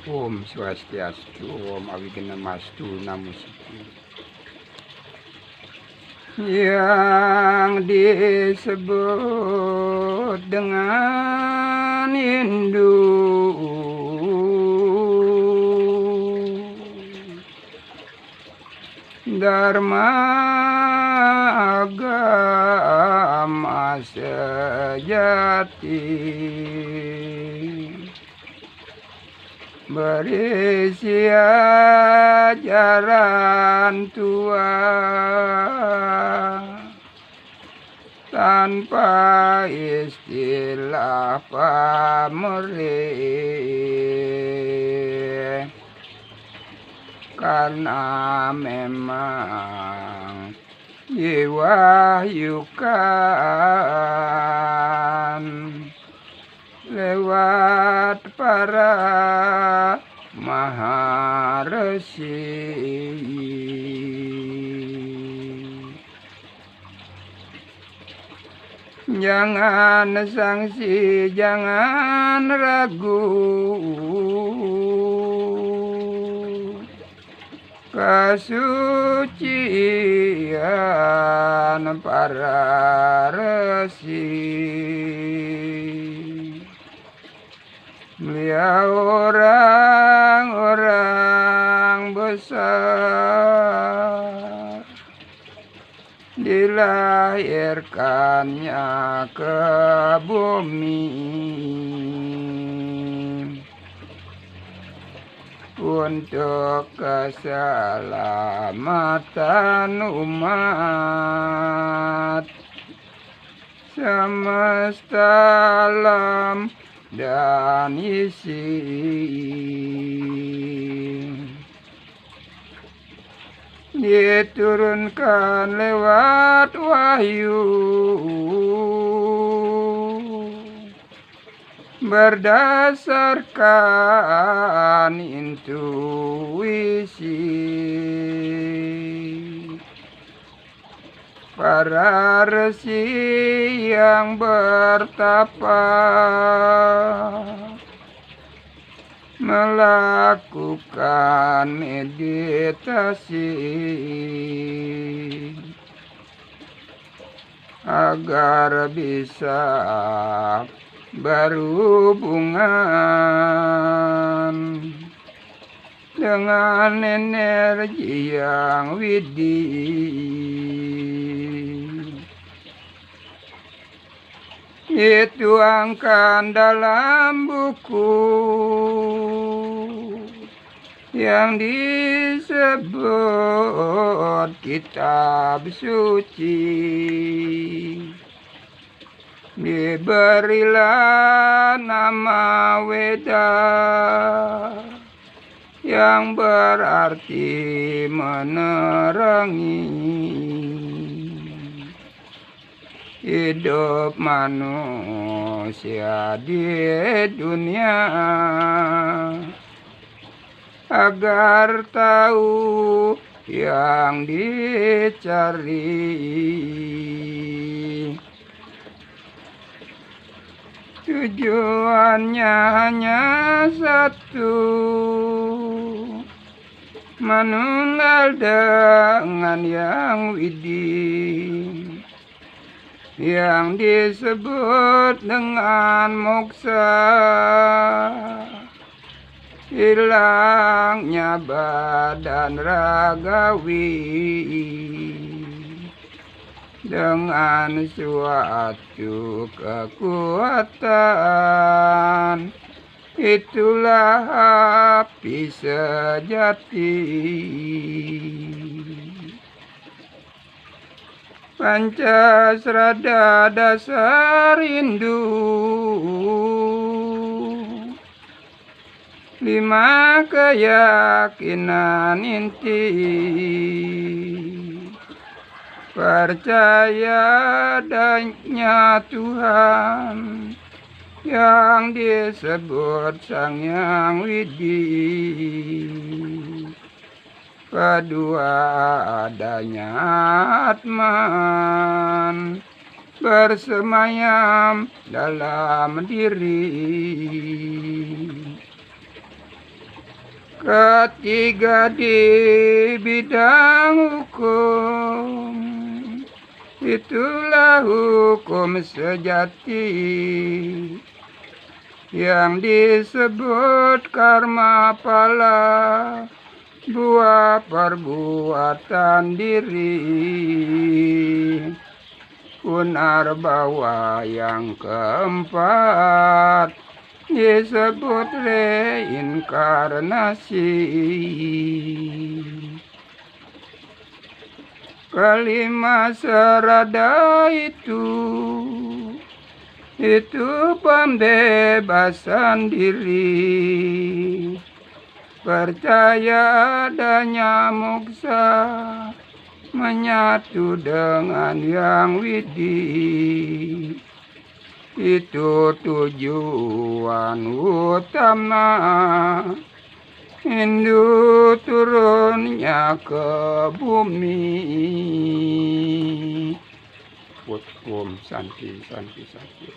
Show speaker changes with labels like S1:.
S1: Om Swastiastu, Om Awigenamastu, Namo Siti. Yang disebut dengan Hindu, Dharma agama sejati, berisi ajaran tua tanpa istilah pamrih, karena memang diwahyukan lewat para maharesi. Jangan sangsi, jangan ragu, kesucian para resi. Beliau orang-orang besar, dilahirkannya ke bumi untuk keselamatan umat semesta alam dan isi. Diturunkan lewat wahyu, berdasarkan intuisi. Para resi yang bertapa melakukan meditasi agar bisa berhubungan dengan energi yang widih. Dituangkan dalam buku yang disebut kitab suci. Diberilah nama Weda yang berarti menerangi hidup manusia di dunia, agar tahu yang dicari. Tujuannya hanya satu, menunggal dengan yang widih, yang disebut dengan moksa. Hilangnya badan ragawi dengan suatu kekuatan, itulah api sejati. Pancasrada dasar Hindu, 5 keyakinan inti. Percaya adanya Tuhan yang disebut Sang Yang Widih. Kedua, adanya Atman bersemayam dalam diri. Ketiga di bidang hukum, itulah hukum sejati yang disebut karma pala, buah perbuatan diri. Punarbawa yang keempat disebut reinkarnasi. Kelima serada itu pembebasan diri. Percaya adanya moksa, menyatu dengan yang widih. Itu tujuan utama Hindu turunnya ke bumi. Om Santi Santi Santi.